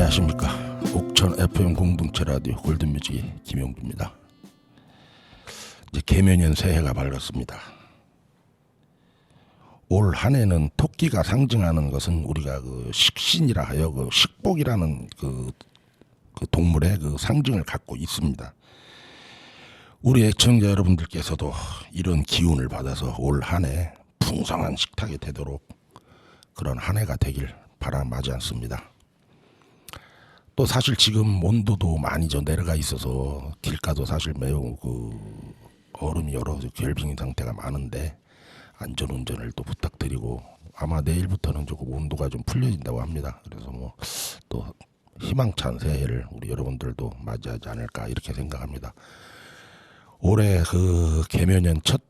안녕하십니까. 옥천 FM 공동체 라디오 골든뮤직의 김용주입니다. 이제 개묘년 새해가 밝았습니다. 올 한해는 토끼가 상징하는 것은 우리가 그 식신이라 하여 그 식복이라는 그 동물의 그 상징을 갖고 있습니다. 우리 애청자 여러분들께서도 이런 기운을 받아서 올 한해 풍성한 식탁이 되도록 그런 한 해가 되길 바라마지 않습니다. 또 사실 지금 온도도 많이 좀 내려가 있어서 길가도 사실 매우 얼음이 여러 결빙인 상태가 많은데 안전운전을 또 부탁드리고 아마 내일부터는 조금 온도가 좀 풀려진다고 합니다. 그래서 뭐 또 희망찬 새해를 우리 여러분들도 맞이하지 않을까 이렇게 생각합니다. 올해 그 개묘년 첫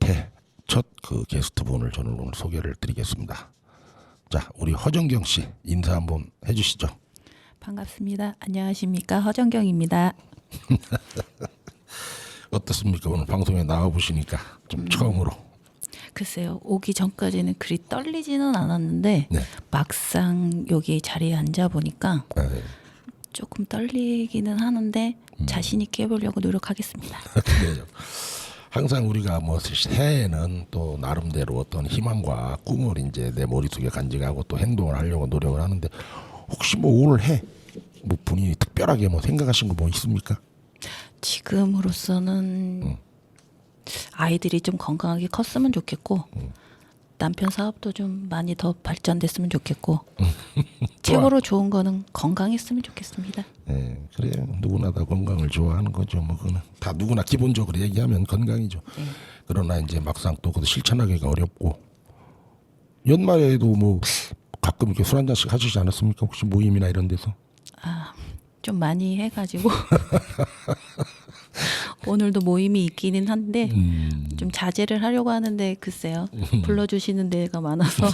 게스트분을 저는 오늘 소개를 드리겠습니다. 자, 우리 허정경 씨 인사 한번 해주시죠. 반갑습니다. 안녕하십니까, 허정경입니다. 어떻습니까? 오늘 방송에 나와보시니까 좀 처음으로. 글쎄요, 오기 전까지는 그리 떨리지는 않았는데 네. 막상 여기 자리에 앉아보니까 네. 조금 떨리기는 하는데 자신 있게 해보려고 노력하겠습니다. 그래요. 항상 우리가 뭐 새해에는 또 나름대로 어떤 희망과 꿈을 이제 내 머릿속에 간직하고 또 행동을 하려고 노력을 하는데 혹시 뭐 오늘 해 뭐 본인이 특별하게 뭐 생각하신 거 뭐 있습니까? 지금으로서는 아이들이 좀 건강하게 컸으면 좋겠고 남편 사업도 좀 많이 더 발전됐으면 좋겠고 최고로 좋은 거는 건강했으면 좋겠습니다. 네, 그래요. 누구나 다 건강을 좋아하는 거죠. 뭐 그거는 다 누구나 기본적으로 얘기하면 건강이죠. 네. 그러나 이제 막상 또 그것도 실천하기가 어렵고 연말에도 뭐 가끔 이렇게 술 한 잔씩 하시지 않았습니까? 혹시 모임이나 이런 데서? 좀 많이 해가지고 오늘도 모임이 있기는 한데 좀 자제를 하려고 하는데 글쎄요, 불러주시는 데가 많아서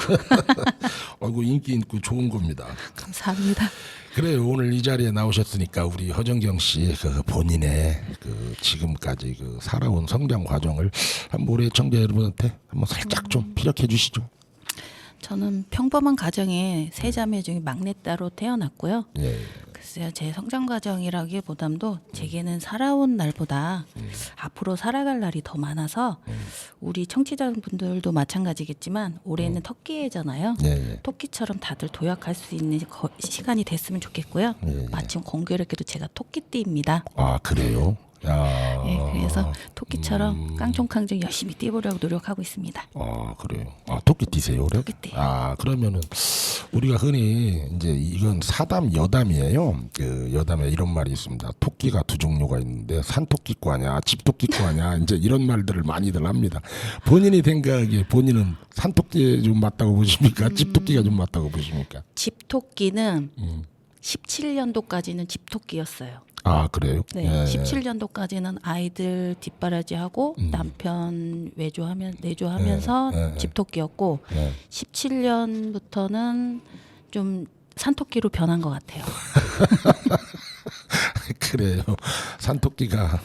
아이고 인기 있고 좋은 겁니다. 감사합니다. 그래요. 오늘 이 자리에 나오셨으니까 우리 허정경 씨 그 본인의 그 지금까지 그 살아온 성장 과정을 한번 우리 애청자 여러분한테 한번 살짝 좀 피력해 주시죠. 저는 평범한 가정의 세 자매 중에 막내딸로 태어났고요. 예. 글쎄요, 제 성장 과정이라기보다도 제게는 살아온 날보다 앞으로 살아갈 날이 더 많아서 우리 청취자분들도 마찬가지겠지만 올해는 토끼해잖아요. 예. 토끼처럼 다들 도약할 수 있는 시간이 됐으면 좋겠고요. 예. 마침 공교롭게도 제가 토끼띠입니다. 아 그래요? 야. 네, 그래서 토끼처럼 깡총깡총 열심히 뛰보려고 노력하고 있습니다. 아 그래요. 아 토끼띠세요 올해? 토끼띠. 아 그러면은 우리가 흔히 이제 이건 사담 여담이에요. 그 여담에 이런 말이 있습니다. 토끼가 두 종류가 있는데 산토끼과냐 집토끼과냐 이제 이런 말들을 많이들 합니다. 본인이 생각하기에 본인은 산토끼에 좀 맞다고 보십니까? 집토끼가 좀 맞다고 보십니까? 집토끼는 17년도까지는 집토끼였어요. 아 그래요? 네, 예. 17년도까지는 아이들 뒷바라지하고 남편 내조하면서 예. 집토끼였고 예. 17년부터는 좀 산토끼로 변한 것 같아요. 그래요. 산토끼가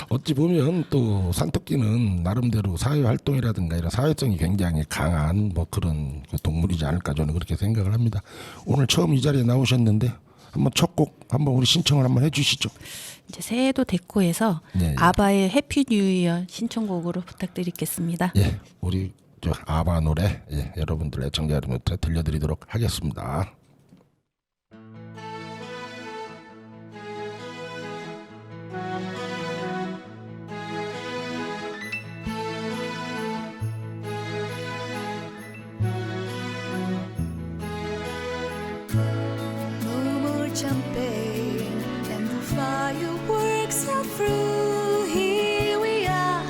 어찌 보면 또 산토끼는 나름대로 사회활동이라든가 이런 사회성이 굉장히 강한 뭐 그런 동물이지 않을까 저는 그렇게 생각을 합니다. 오늘 처음 이 자리에 나오셨는데 한번 첫 곡 한번 우리 신청을 한번 해주시죠. 이제 새해도 됐고 해서 예. 아바의 해피 뉴 이어 신청곡으로 부탁드리겠습니다. 예, 우리 저 아바 노래 여러분들 애청자 여러분한테 들려드리도록 하겠습니다. No more champagne and the fireworks are through. Here we are,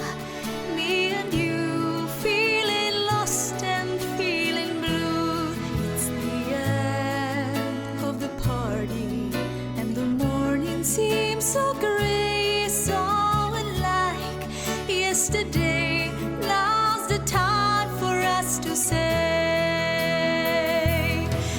me and you, feeling lost and feeling blue. It's the end of the party, and the morning seems so gray, so unlike yesterday. Now's the time for us to say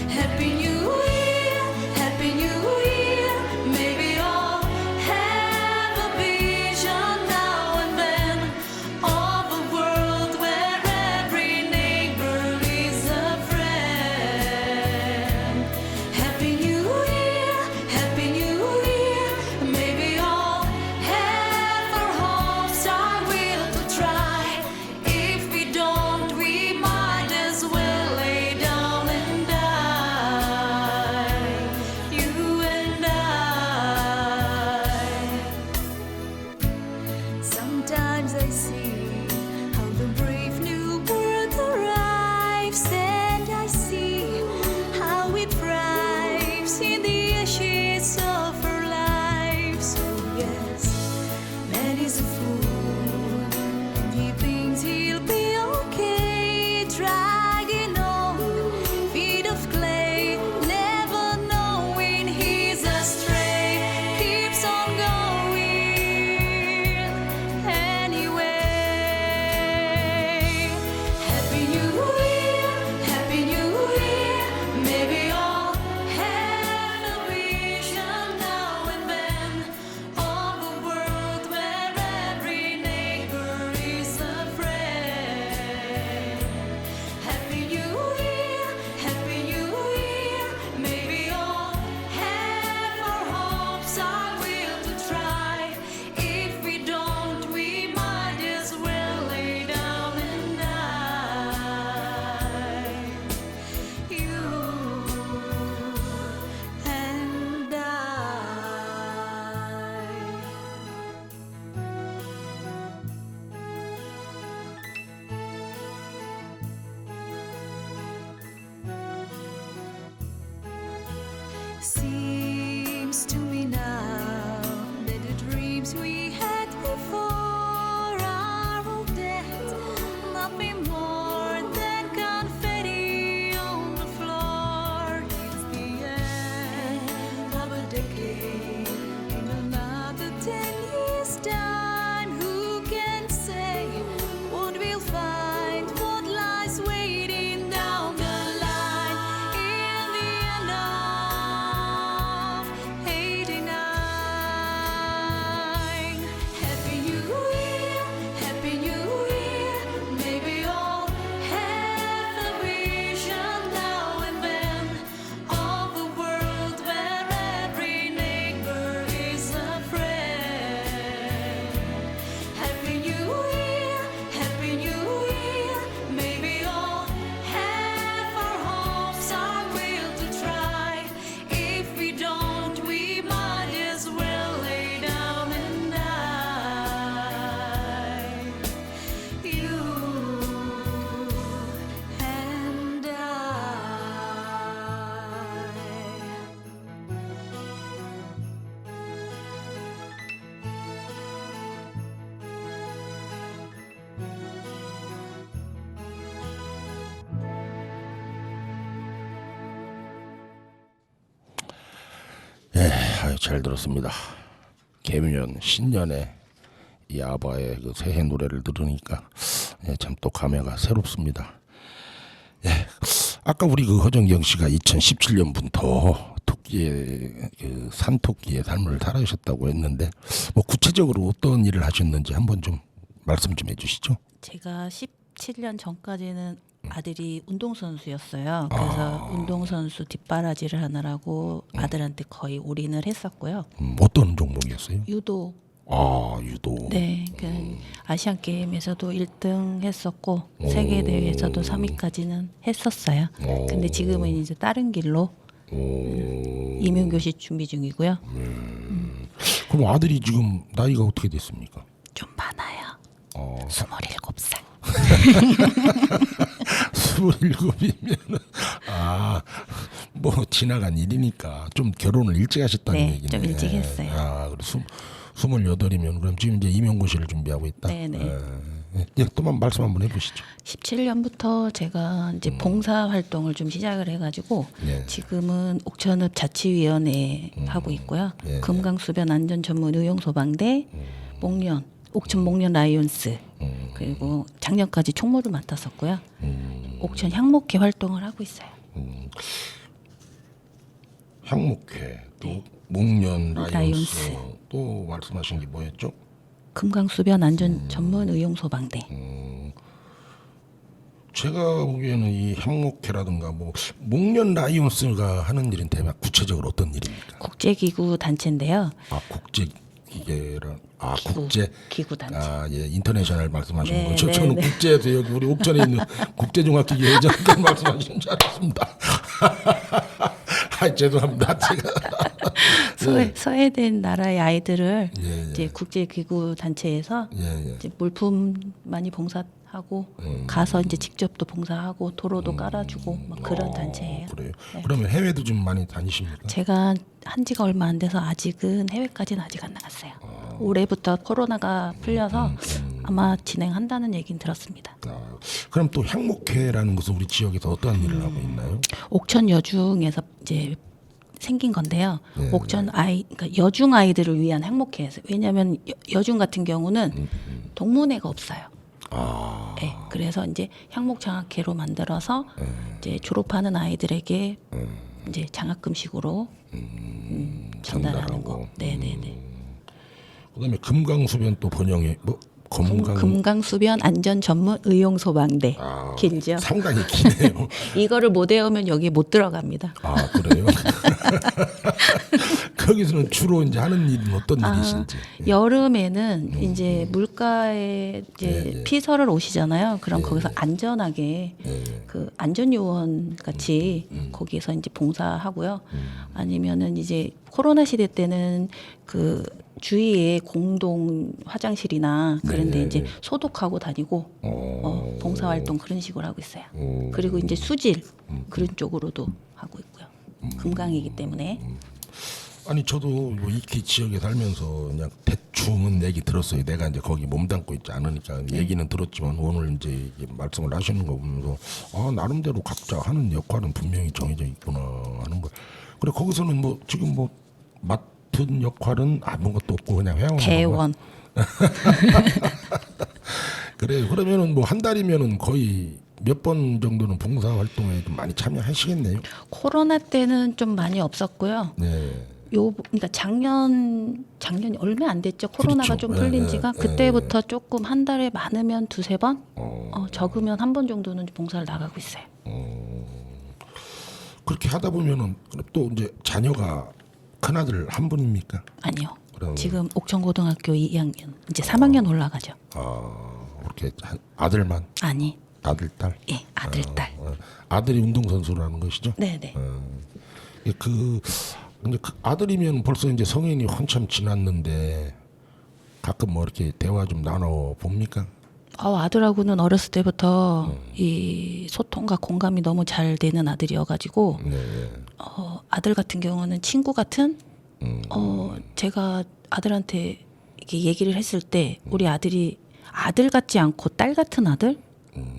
Happy New Year, Happy New Year. May we all have a vision now and then of a world where every neighbor is a friend. Happy New Year, 잘 들었습니다. 개묘년 신년에 이 아바의 그 새해 노래를 들으니까 참 또 감회가 새롭습니다. 아까 우리 그 허정경 씨가 2017년부터 토끼의 그 산토끼의 삶을 살아오셨다고 했는데 뭐 구체적으로 어떤 일을 하셨는지 한번 좀 말씀 좀 해주시죠. 제가 17년 전까지는 아들이 운동선수였어요. 그래서 운동선수 뒷바라지를 하느라고 아들한테 거의 올인을 했었고요. 어떤 종목이었어요? 유도. 유도. 네, 그 아시안 게임에서도 1등 했었고 세계 대회에서도 3위까지는 했었어요. 근데 지금은 이제 다른 길로 임용교시 준비 중이고요. 그럼 아들이 지금 나이가 어떻게 됐습니까? 좀 많아요. 27살. 27이면은 뭐 지나간 일이니까 좀 결혼을 일찍 하셨다는 네, 얘기네. 좀 일찍 했어요. 그래 28이면 그럼 지금 이제 임용고시를 준비하고 있다. 네네. 또만 말씀 한번 해보시죠. 17년부터 제가 이제 봉사 활동을 좀 시작을 해가지고 네. 지금은 옥천읍 자치위원회 하고 있고요. 네. 금강수변 안전 전문 의용소방대, 목련, 옥천 목련 라이온스, 그리고 작년까지 총무를 맡았었고요. 옥천 향목회 활동을 하고 있어요. 향목회 또 네. 목련 라이온스, 라이온스. 또 말씀하신 게 뭐였죠? 금강수변 안전 전문 의용소방대. 제가 보기에는 이 향목회라든가 뭐 목련 라이온스가 하는 일인데 구체적으로 어떤 일입니까? 국제기구 단체인데요. 국제 기계란 기구, 국제 기구 단체. 인터내셔널 말씀하시는 네, 거죠. 네, 저는 네. 국제에서 여기 우리 옥천에 있는 국제종합기계 회장님 말씀하시는 줄 알았습니다. 죄송합니다. 제가 소외된 나라의 아이들을 예. 이제 국제기구 단체에서 예. 이제 물품 많이 봉사하고 가서 이제 직접 또 봉사하고 도로도 깔아주고 막 그런 단체예요. 그래요. 네. 그러면 해외도 좀 많이 다니십니까? 제가 한 지가 얼마 안 돼서 아직은 해외까지는 아직 안 나갔어요. 올해부터 코로나가 풀려서 아마 진행한다는 얘기는 들었습니다. 그럼 또 향목회라는 것은 우리 지역에서 어떠한 일을 하고 있나요? 옥천 여중에서 이제 생긴 건데요. 네. 옥천 그러니까 여중 아이들을 위한 행복회에서 왜냐하면 여중 같은 경우는 동문회가 없어요. 네, 그래서 이제 향목 장학회로 만들어서 이제 졸업하는 아이들에게 이제 장학금식으로 전달하는 거. 전달하고. 네네네. 그다음에 금강수변 또 번영에 뭐 금강수변 안전 전문 의용소방대. 길죠. 상당히 기네요. 이거를 못 외우면 여기 못 들어갑니다. 그래요? 거기서는 주로 이제 하는 일은 어떤 일이신지. 여름에는 이제 물가에 이제 예. 피서를 오시잖아요. 그럼 거기서 안전하게 그 안전요원 같이 거기에서 이제 봉사하고요. 아니면은 이제 코로나 시대 때는 그 주위에 공동 화장실이나 그런데 이제 소독하고 다니고 봉사활동 그런 식으로 하고 있어요. 그리고 이제 수질 그런 쪽으로도 하고 있고요. 금강이기 때문에. 아니 저도 뭐 이키 지역에 살면서 그냥 대충은 얘기 들었어요. 내가 이제 거기 몸담고 있지 않으니까 얘기는 들었지만 오늘 이제 말씀을 하시는 거 보면서 나름대로 각자 하는 역할은 분명히 정해져 있구나 하는 거. 그래 거기서는 뭐 지금 뭐 맡은 역할은 아무것도 없고 그냥 회원. 대원. 그래 그러면은 뭐 한 달이면은 거의 몇 번 정도는 봉사 활동에 좀 많이 참여하시겠네요. 코로나 때는 좀 많이 없었고요. 네. 그러니까 작년이 얼마 안 됐죠. 코로나가 그렇죠. 좀 풀린 예, 지가 예, 그때부터 조금 한 달에 많으면 두세 번, 적으면 한 번 정도는 봉사를 나가고 있어요. 그렇게 하다 보면은 또 이제 자녀가 큰 아들 한 분입니까? 아니요. 그러면- 지금 옥천고등학교 2학년 이제 3학년 올라가죠. 그렇게 아들만 아니, 아들 딸. 예, 아들 딸. 아들이 운동선수라는 것이죠. 네네. 근데 그 아들이면 벌써 이제 성인이 한참 지났는데 가끔 뭐 이렇게 대화 좀 나눠 봅니까? 아들하고는 어렸을 때부터 이 소통과 공감이 너무 잘 되는 아들이어가지고 네. 아들 같은 경우는 친구 같은 제가 아들한테 이렇게 얘기를 했을 때 우리 아들이 아들 같지 않고 딸 같은 아들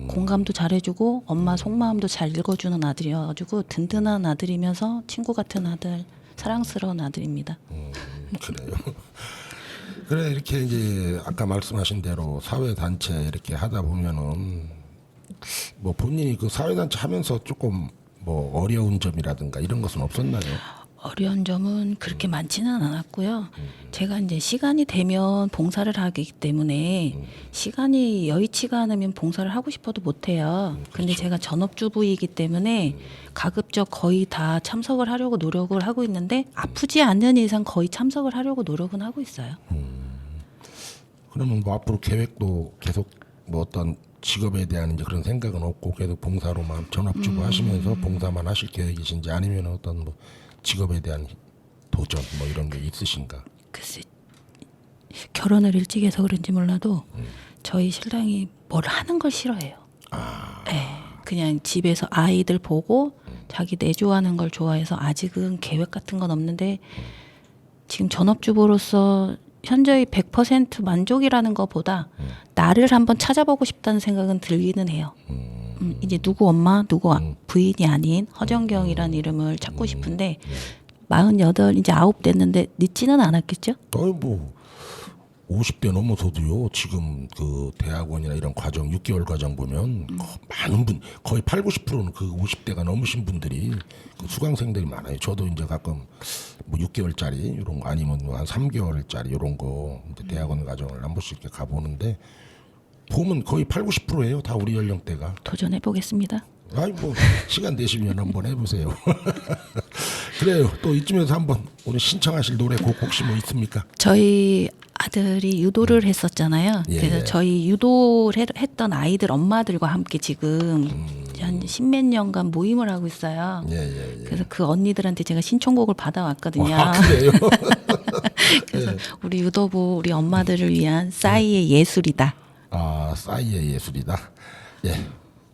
공감도 잘해주고 엄마 속마음도 잘 읽어주는 아들이어가지고 든든한 아들이면서 친구 같은 아들 사랑스러운 아들입니다. 그래요. 그래 이렇게 이제 아까 말씀하신 대로 사회 단체 이렇게 하다 보면은 뭐 본인이 그 사회 단체 하면서 조금 뭐 어려운 점이라든가 이런 것은 없었나요? 어려운 점은 그렇게 많지는 않았고요. 제가 이제 시간이 되면 봉사를 하기 때문에 시간이 여의치가 않으면 봉사를 하고 싶어도 못 해요. 근데 제가 전업주부이기 때문에 가급적 거의 다 참석을 하려고 노력을 하고 있는데 아프지 않는 이상 거의 참석을 하려고 노력은 하고 있어요. 그러면 뭐 앞으로 계획도 계속 뭐 어떤 직업에 대한 이제 그런 생각은 없고 계속 봉사로만 전업주부 하시면서 봉사만 하실 계획이신지 아니면 어떤 뭐 직업에 대한 도전 뭐 이런 게 있으신가? 글쎄 결혼을 일찍 해서 그런지 몰라도 저희 신랑이 뭘 하는 걸 싫어해요. 네, 그냥 집에서 아이들 보고 자기 내조하는 걸 좋아해서 아직은 계획 같은 건 없는데 지금 전업주부로서 현저히 100% 만족이라는 것보다 나를 한번 찾아보고 싶다는 생각은 들기는 해요. 이제 누구 엄마, 누구 부인이 아닌 허정경이라는 이름을 찾고 싶은데 48 이제 9 됐는데 늦지는 않았겠죠? 거의 뭐 50대 넘어서도요. 지금 그 대학원이나 이런 과정 6개월 과정 보면 많은 분 거의 8, 90%는 그 50대가 넘으신 분들이 그 수강생들이 많아요. 저도 이제 가끔 뭐 6개월짜리 이런 거 아니면 한 3개월짜리 이런 거 이제 대학원 과정을 한 번씩 이렇게 가보는데 보면 거의 8, 90%예요. 다 우리 연령대가. 도전해 보겠습니다. 아이 뭐 시간 되시면 한번 해보세요. 그래요. 또 이쯤에서 한번 오늘 신청하실 노래곡 혹시 뭐 있습니까? 저희 아들이 유도를 했었잖아요. 예. 그래서 저희 유도를 했던 아이들 엄마들과 함께 지금 한 10몇 년간 모임을 하고 있어요. 예. 그래서 그 언니들한테 제가 신청곡을 받아왔거든요. 아 그래요. 그래서 우리 유도부 우리 엄마들을 위한 싸이의 예술이다. 아 싸이의 예술이다. 예.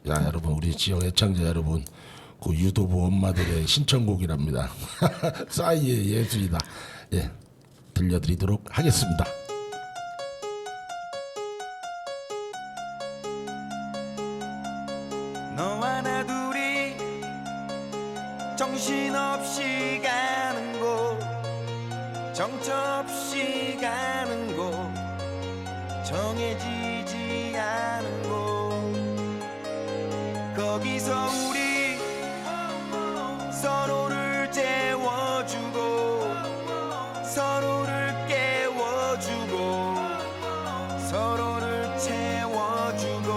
야 여러분 우리 지역 애청자 여러분 그 유도부 엄마들의 신청곡이랍니다. 싸이의 예술이다. 예. 들려드리도록 하겠습니다. 너와 나 둘이 정신없이 가는 곳 정처없이 가는 곳 정해지지 않은 곳 거기서 우리 서로를 재워주고 서로를 깨워주고 서로를 채워주고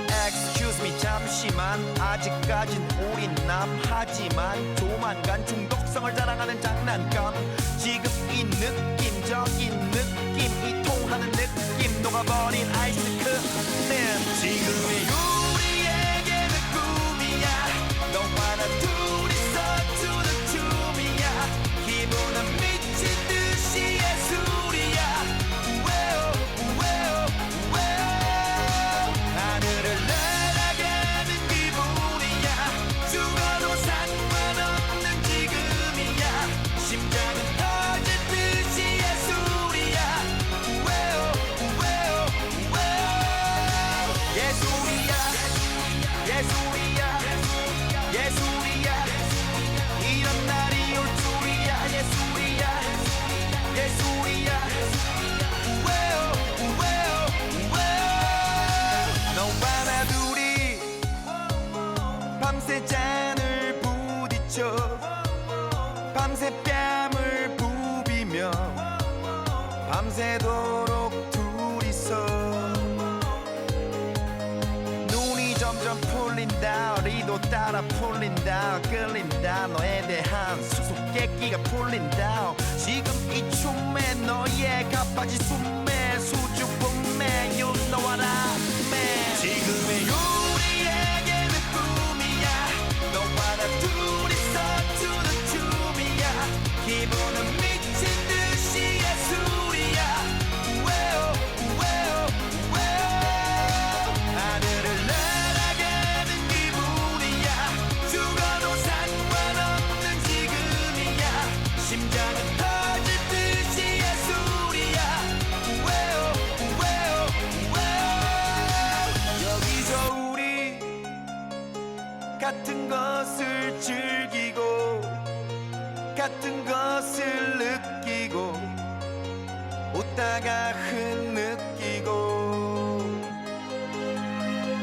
Excuse me 잠시만 아직까진 우린 남하지만 조만간 중독성을 자랑하는 장난감 지금 이 느낌 저기 느낌 이 통하는 느낌 녹아버린 아이스크림 지금의 우리에게는 꿈이야 너와 나 둘이서 추는 춤이야 기분은 미친 듯이 예술이야 우웨오 우웨오 우웨오 하늘을 날아가는 기분이야 죽어도 상관없는 지금이야 심장은 터질 듯이 예술이야 우웨오 우웨오 우웨오 예술이야 예술이야 예술이야 이런 날이 올 줄이야 예술이야 예술이야 우웨오 우웨오 우웨오 너와 나 둘이 밤새 잔을 부딪혀 밤새 뺨을 부비며 밤새도록 둘이서 눈이 점점 풀린다 리도 따라 풀린다 끌린다 너에 대한 수수께끼가 풀린다 지금 이 춤에 너의 가빠지 숨에 수줍음에 You know what I mean 지금의 우리에게는 꿈이야 너와 나 둘이서 추는 춤이야 기분은 미친 듯이 예술이야 우웨오 우웨오 우웨오 하늘을 날아가는 기분이야 죽어도 상관없는 지금이야 심장은 터질 듯이 예술이야 우웨오 우웨오 우웨오 같은 것을 느끼고 웃다가 흐느끼고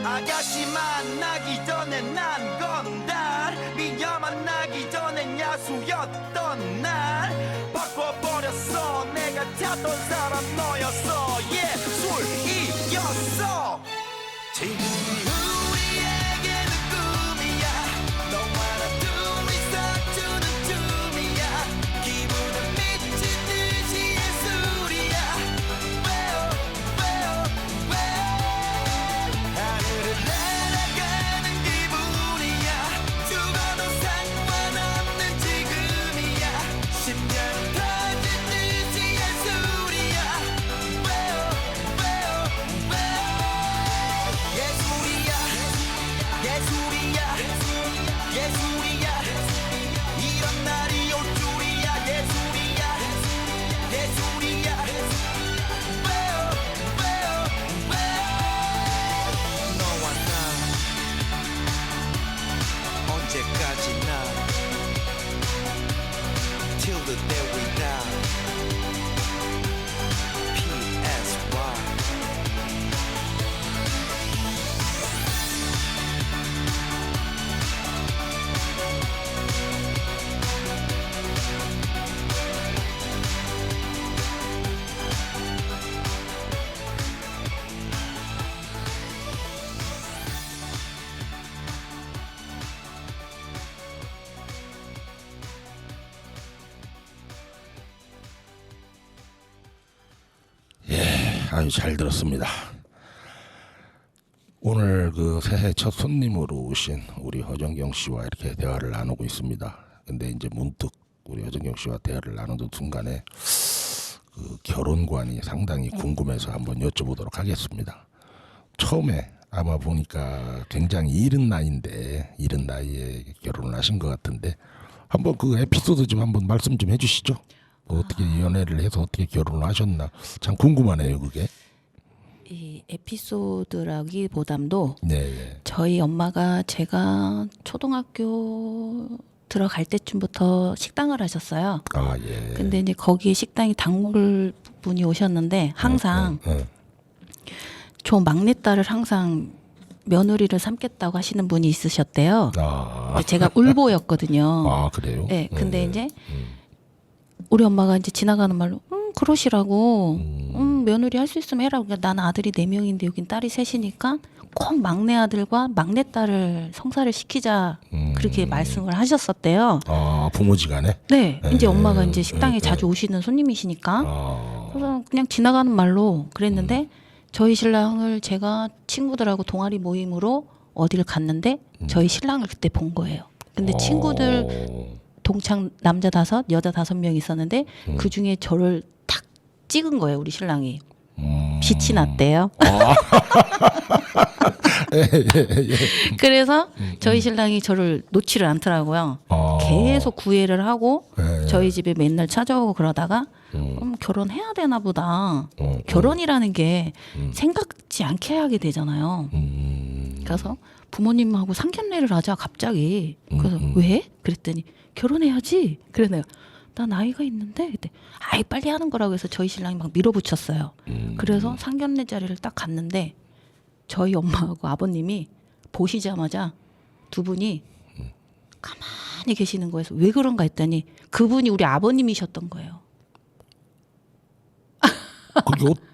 아가씨 만나기 전에 난 건달 미녀 만나기 전엔 야수였던 날 바꿔버렸어 내가 찾던 사람 너였어 예술이었어 지금 우리에게는 꿈이야 너와 나 둘이서 주는 춤이야 기분은 미친 듯이 예술이야 왜요 왜요 왜 하늘을 날아가는 기분이야 죽어도 상관없는 지금이야 심장은 터질 듯이 예술이야 왜요 왜요 왜 예술이야 예술이야 예술이야 이런 날이 올 줄이야 예술이야 예술이야 왜요 왜요 왜 너와 나 언제까지나 Till the day we die PSY 아주 잘 들었습니다. 오늘 그 새해 첫 손님으로 오신 우리 허정경 씨와 이렇게 대화를 나누고 있습니다. 근데 이제 문득 우리 허정경 씨와 대화를 나누던 순간에 그 결혼관이 상당히 궁금해서 한번 여쭤보도록 하겠습니다. 처음에 아마 보니까 굉장히 이른 나이에 결혼을 하신 것 같은데 한번 그 에피소드 좀 한번 말씀 좀 해주시죠. 뭐 어떻게 연애를 해서 어떻게 결혼을 하셨나 참 궁금하네요 그게. 이 에피소드라기보담도 네. 저희 엄마가 제가 초등학교 들어갈 때쯤부터 식당을 하셨어요. 아 예. 근데 이제 거기 식당에 단골 분이 오셨는데 항상 저 막내딸을 항상 며느리를 삼겠다고 하시는 분이 있으셨대요. 근데 제가 울보였거든요. 아 그래요? 네, 근데 이제 우리 엄마가 이제 지나가는 말로 그러시라고 며느리 할 수 있으면 해라. 그러니까 나는 아들이 4명인데 여긴 딸이 3이니까 꼭 막내 아들과 막내 딸을 성사를 시키자 그렇게 말씀을 하셨었대요. 아 부모지간에? 네, 이제 엄마가 이제 식당에 자주 오시는 손님이시니까 그래서 그냥 지나가는 말로 그랬는데 저희 신랑을 제가 친구들하고 동아리 모임으로 어디를 갔는데 저희 신랑을 그때 본 거예요. 근데 친구들 동창 남자 5, 여자 5명 있었는데 그 중에 저를 탁 찍은 거예요, 우리 신랑이. 빛이 났대요. 그래서 저희 신랑이 저를 놓지를 않더라고요. 계속 구애를 하고 저희 집에 맨날 찾아오고 그러다가 결혼해야 되나 보다. 결혼이라는 게 생각지 않게 하게 되잖아요. 그래서 부모님하고 상견례를 하자 갑자기. 그래서 왜? 그랬더니 결혼해야지. 그러네요. 나 나이가 있는데 그때 아이 빨리 하는 거라고 해서 저희 신랑이 막 밀어붙였어요. 그래서 상견례 자리를 딱 갔는데 저희 엄마하고 아버님이 보시자마자 두 분이 가만히 계시는 거에서 왜 그런가 했더니 그분이 우리 아버님이셨던 거예요.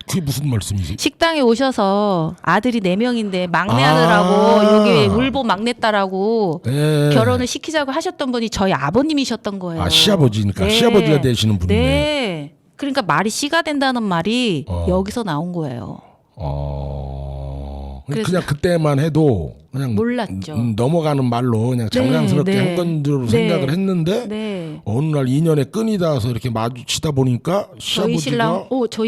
그게 무슨 말씀이세요? 식당에 오셔서 아들이 4명인데 막내 아들하고 여기 울보 막내딸하고 결혼을 시키자고 하셨던 분이 저희 아버님이셨던 거예요. 아 시아버지니까 네. 시아버지가 되시는 분이네. 네. 그러니까 말이 씨가 된다는 말이 여기서 나온 거예요. 그냥 그때만 해도 그냥 몰랐죠. 넘어가는 말로 그냥 장난스럽게 한 건으로 생각을 했는데 네. 어느 날 인연의 끈이 닿아서 이렇게 마주치다 보니까 저희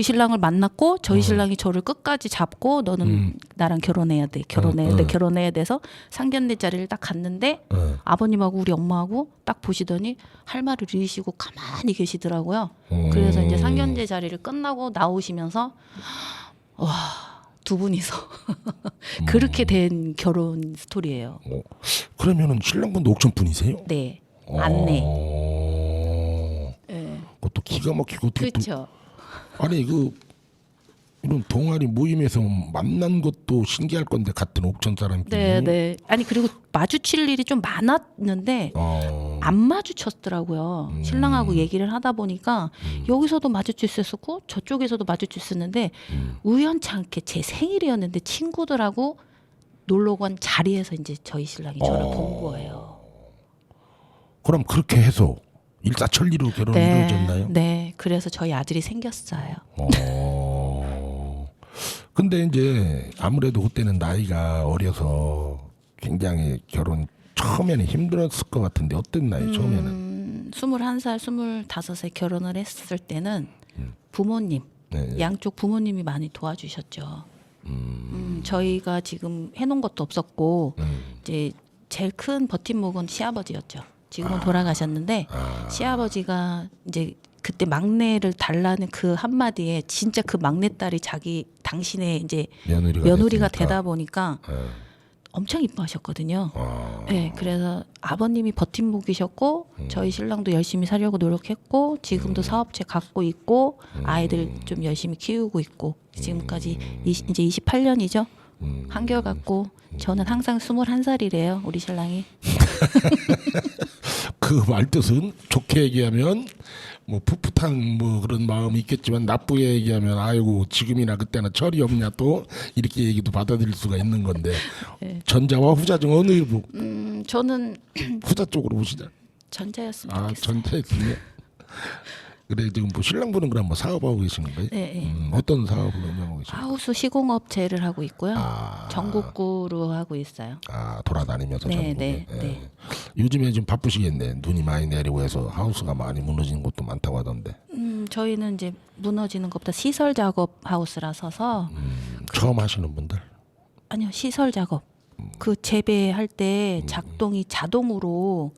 신랑을 만났고 저희 신랑이 저를 끝까지 잡고 너는 나랑 결혼해야 돼. 결혼해야 돼서 상견례 자리를 딱 갔는데 아버님하고 우리 엄마하고 딱 보시더니 할 말을 잃으시고 가만히 계시더라고요. 그래서 이제 상견례 자리를 끝나고 나오시면서 와. 두 분이서 그렇게 된 결혼 스토리예요. 그러면은 신랑분도 옥천 분이세요? 네, 안내. 기가 막히고 어떻게 또- 그렇죠. 아니 이런 동아리 모임에서 만난 것도 신기할 건데 같은 옥천 사람끼리. 네, 네. 아니 그리고 마주칠 일이 좀 많았는데 안 마주쳤더라고요. 신랑하고 얘기를 하다 보니까 여기서도 마주칠 수 있었고 저쪽에서도 마주칠 수 있었는데 우연치 않게 제 생일이었는데 친구들하고 놀러 간 자리에서 이제 저희 신랑이 저를 본 거예요. 그럼 그렇게 해서 일사천리로 결혼이 이루어졌나요? 네. 그래서 저희 아들이 생겼어요. 근데 이제 아무래도 그때는 나이가 어려서 굉장히 결혼 처음에는 힘들었을 것 같은데 어땠나요? 처음에는? 21살, 25세 결혼을 했을 때는 부모님, 네. 양쪽 부모님이 많이 도와주셨죠. 저희가 지금 해놓은 것도 없었고 이제 제일 큰 버팀목은 시아버지였죠. 지금은 돌아가셨는데 시아버지가 이제 그때 막내를 달라는 그 한마디에 진짜 그 막내딸이 당신의 이제 며느리가 되다 보니까 엄청 이뻐하셨거든요. 네, 그래서 아버님이 버팀목이셨고 저희 신랑도 열심히 살려고 노력했고 지금도 사업체 갖고 있고 아이들 좀 열심히 키우고 있고 지금까지 이제 28년이죠. 한결 같고 저는 항상 21살이래요. 우리 신랑이. 그 말뜻은 좋게 얘기하면 뭐 풋풋한 뭐 그런 마음이 있겠지만 나쁘게 얘기하면 아이고 지금이나 그때나 철이 없냐 또 이렇게 얘기도 받아들일 수가 있는 건데 전자와 후자 중 어느 일부 저는 후자 쪽으로 보시자. 전자였으면 아 좋겠어요. 전자였으면 그래 지금 뭐 신랑분은 그럼 뭐 사업하고 계신 건가요? 네. 어떤 사업을 운영하고 계신가요? 하우스 시공업체를 하고 있고요. 전국구로 하고 있어요. 돌아다니면서 네, 전국에. 네, 예. 네. 요즘에 좀 바쁘시겠네. 눈이 많이 내리고 해서 하우스가 많이 무너지는 곳도 많다고 하던데. 저희는 이제 무너지는 것보다 시설 작업 하우스라서서 처음 하시는 분들. 아니요 시설 작업 그 재배할 때 작동이 자동으로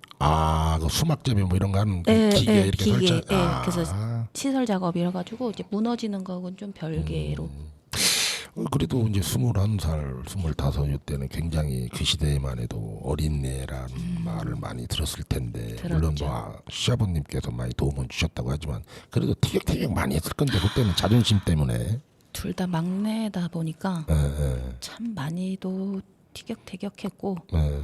그 수막 재배 뭐 이런 거 하는 그 네, 기계 네, 이렇게 기계, 설치. 네, 그래서 시설 작업이라 가지고 이제 무너지는 거하고는 좀 별개로. 그래도 이제 21살, 25 이때는 굉장히 그 시대에만 해도 어린애라는 말을 많이 들었을 텐데 물론 들었죠. 뭐 시아버님께서 많이 도움을 주셨다고 하지만 그래도 티격태격 많이 했을 건데 그때는 자존심 때문에. 둘 다 막내다 보니까 예. 참 많이도 티격태격했고 예.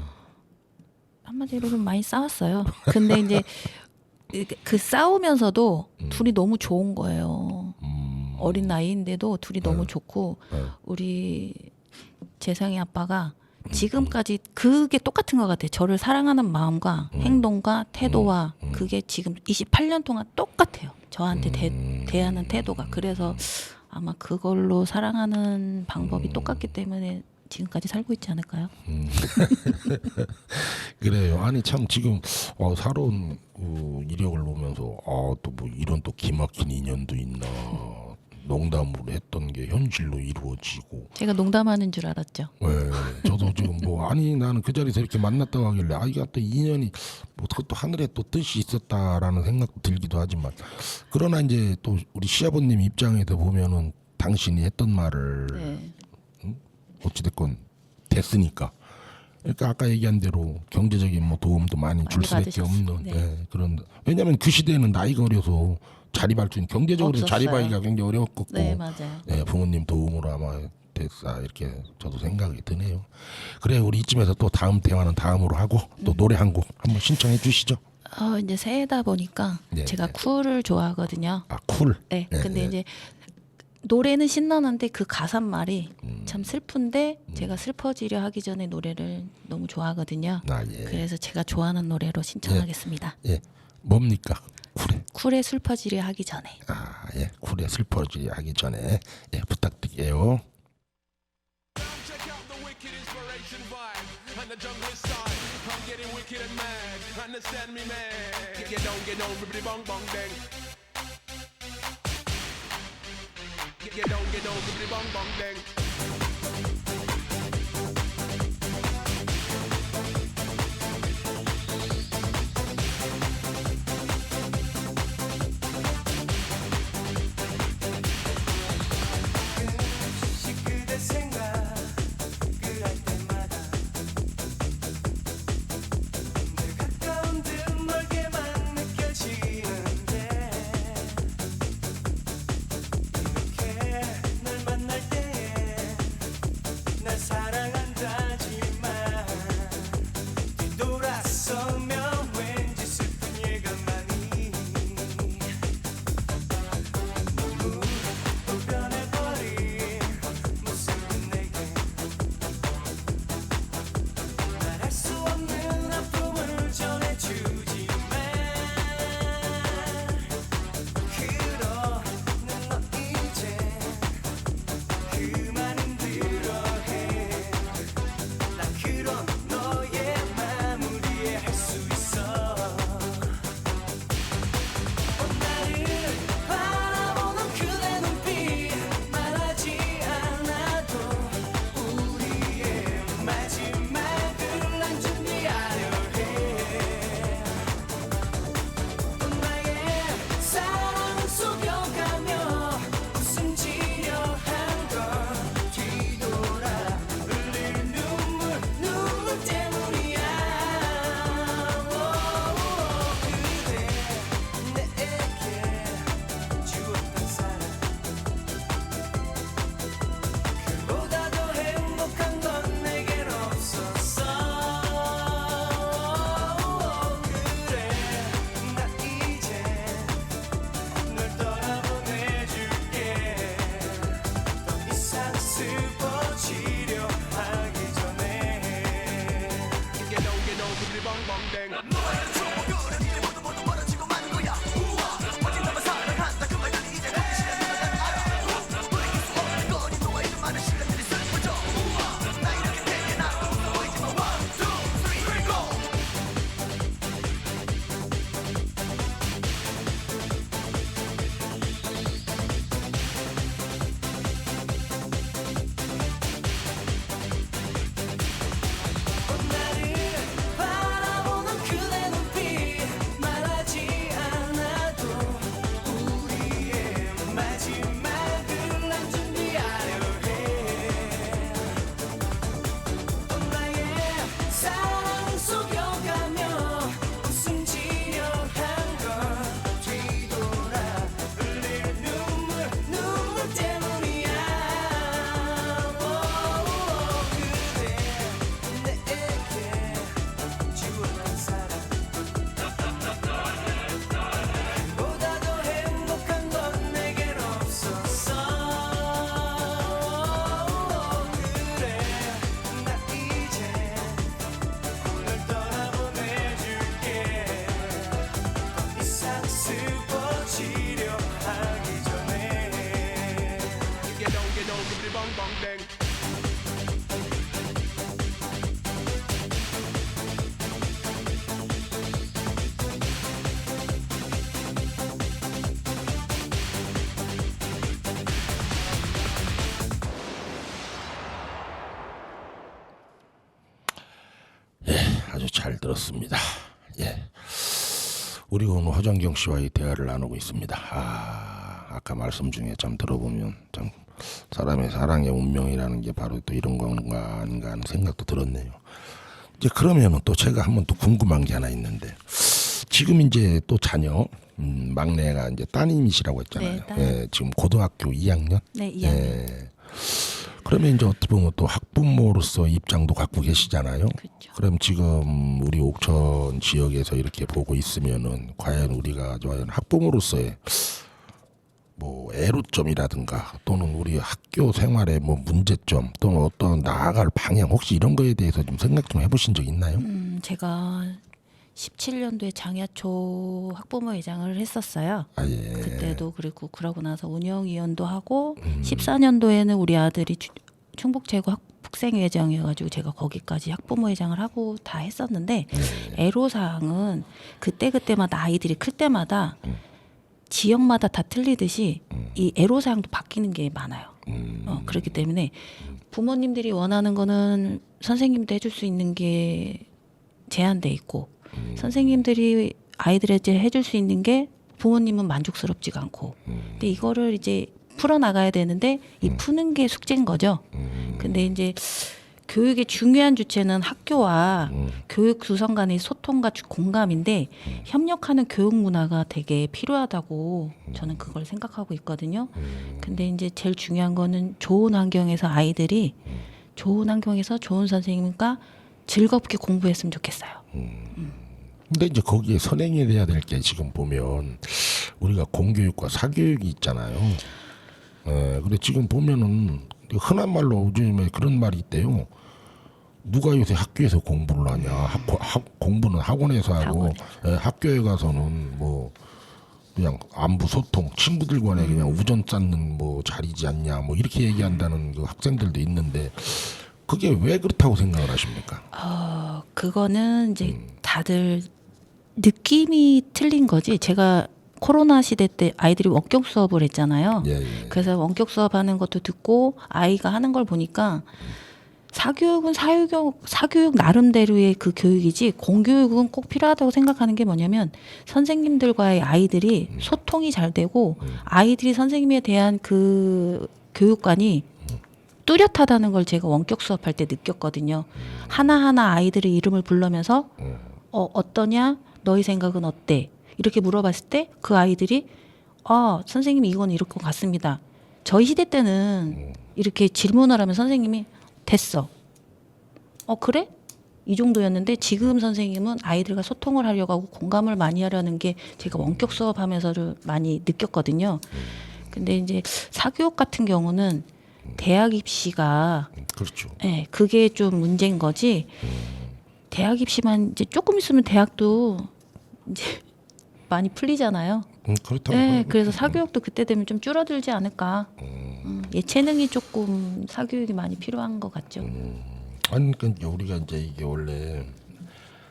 한마디로 좀 많이 싸웠어요. 근데 이제 그 싸우면서도 둘이 너무 좋은 거예요. 어린 나이인데도 둘이 너무 좋고 우리 재상이 아빠가 지금까지 그게 똑같은 것 같아요. 저를 사랑하는 마음과 행동과 태도와 그게 지금 28년 동안 똑같아요. 저한테 대하는 태도가. 그래서 아마 그걸로 사랑하는 방법이 똑같기 때문에 지금까지 살고 있지 않을까요? 그래요. 아니 참 지금 살아온 이력을 보면서 또 뭐 이런 또 기막힌 인연도 있나. 농담으로 했던 게 현실로 이루어지고. 제가 농담하는 줄 알았죠. 네, 저도 지금 나는 그 자리에서 이렇게 만났다고 하길래 이게 또 인연이 뭐 그것도 하늘에 또 뜻이 있었다라는 생각도 들기도 하지만 그러나 이제 또 우리 시아버님 입장에서 보면은 당신이 했던 말을 네. 어찌됐건 됐으니까. 그러니까 아까 얘기한 대로 경제적인 뭐 도움도 많이 줄 수밖에 받으셨어요. 없는 네. 그런. 왜냐하면 그 시대에는 나이가 어려서 자립할 수 있는 경제적으로 없었어요. 자립하기가 굉장히 어려웠고 네, 맞아요. 부모님 도움으로 아마 됐다 이렇게 저도 생각이 드네요. 그래 우리 이쯤에서 또 다음 대화는 다음으로 하고 또 노래 한 곡 한번 신청해 주시죠. 이제 새해다 보니까 네, 제가 네. 쿨을 좋아하거든요. 쿨. 네. 네, 근데 네. 이제 노래는 신나는데 그 가사말이 참 슬픈데 제가 슬퍼지려 하기 전에 노래를 너무 좋아하거든요. 예. 그래서 제가 좋아하는 노래로 신청하겠습니다. 예. 뭡니까? 쿨에. 쿨에 슬퍼지려 하기 전에. 예. 쿨에 슬퍼지 하기 전에 부탁드려요. Check out the wicked inspiration vibe and the jungle style. I'm getting wicked and mad. Understand me, man? Get down, ribbity bong bong bang. Get down, ribbity bong bong bang. 그대 생각 그할 때마다 늘 가까운 듯 멀게만 느껴지는데 슬퍼 치료하기 전에 Get on, bibbidi bong bong bang. 아주 잘 들었습니다. 예. 우리 오늘 허정경 씨와의 대화를 나누고 있습니다. 아까 말씀 중에 참 들어보면 참 사람의 사랑의 운명이라는 게 바로 또 이런 건가 아닌가 하는 생각도 들었네요. 이제 그러면은 또 제가 한번 또 궁금한 게 하나 있는데 지금 이제 또 자녀 막내가 이제 따님이시라고 했잖아요. 네, 따님. 예, 지금 고등학교 2학년. 네, 2학년. 예. 그러면 이제 어떻게 보면 또 학부모로서 입장도 갖고 계시잖아요. 그렇죠. 그럼 지금 우리 옥천 지역에서 이렇게 보고 있으면은 과연 우리가 과연 학부모로서의 뭐 애로점이라든가 또는 우리 학교 생활의 뭐 문제점 또는 어떤 나아갈 방향 혹시 이런 거에 대해서 좀 생각 좀 해보신 적 있나요? 제가 17년도에 장야초 학부모회장을 했었어요. 예. 그때도 그리고 그러고 나서 운영위원도 하고 14년도에는 우리 아들이 충북제고 학생회장이어가지고 제가 거기까지 학부모회장을 하고 다 했었는데 애로사항은 그때마다 아이들이 클 때마다 지역마다 다 틀리듯이 이 애로사항도 바뀌는 게 많아요. 그렇기 때문에 부모님들이 원하는 거는 선생님도 해줄 수 있는 게 제한돼 있고 선생님들이 아이들에게 해줄 수 있는 게 부모님은 만족스럽지가 않고 근데 이거를 이제 풀어나가야 되는데 이 푸는 게 숙제인 거죠. 근데 이제 교육의 중요한 주체는 학교와 교육 구성 간의 소통과 공감인데 협력하는 교육 문화가 되게 필요하다고 저는 그걸 생각하고 있거든요. 근데 이제 제일 중요한 거는 좋은 환경에서 아이들이 좋은 환경에서 좋은 선생님과 즐겁게 공부했으면 좋겠어요. 근데 이제 거기에 선행이 돼야 될 게 지금 보면 우리가 공교육과 사교육이 있잖아요. 예, 근데 지금 보면은 흔한 말로 요즘에 그런 말이 있대요. 누가 요새 학교에서 공부를 하냐? 공부는 학원에서 하고 학교에 가서는 뭐 그냥 안부 소통, 친구들 간에 그냥 우전 쌓는 뭐 자리지 않냐? 뭐 이렇게 얘기한다는 그 학생들도 있는데 그게 왜 그렇다고 생각을 하십니까? 그거는 이제 다들 느낌이 틀린 거지. 제가 코로나 시대 때 아이들이 원격 수업을 했잖아요. 예. 그래서 원격 수업하는 것도 듣고 아이가 하는 걸 보니까 사교육은 사교육 나름대로의 그 교육이지 공교육은 꼭 필요하다고 생각하는 게 뭐냐면 선생님들과의 아이들이 소통이 잘 되고 아이들이 선생님에 대한 그 교육관이 뚜렷하다는 걸 제가 원격 수업할 때 느꼈거든요. 하나하나 아이들의 이름을 부르면서 어떠냐? 너희 생각은 어때? 이렇게 물어봤을 때 그 아이들이 선생님이 이건 이럴 것 같습니다. 저희 시대 때는 이렇게 질문을 하면 선생님이 됐어. 그래? 이 정도였는데 지금 선생님은 아이들과 소통을 하려고 하고 공감을 많이 하려는 게 제가 원격 수업하면서를 많이 느꼈거든요. 근데 이제 사교육 같은 경우는 대학 입시가 그렇죠. 네, 그게 좀 문제인 거지. 대학 입시만 이제 조금 있으면 대학도 이제 많이 풀리잖아요. 그렇다고. 네, 그래서 사교육도 그때 되면 좀 줄어들지 않을까. 예체능이 조금 사교육이 많이 필요한 것 같죠. 아니 그러니까 우리가 이제 이게 원래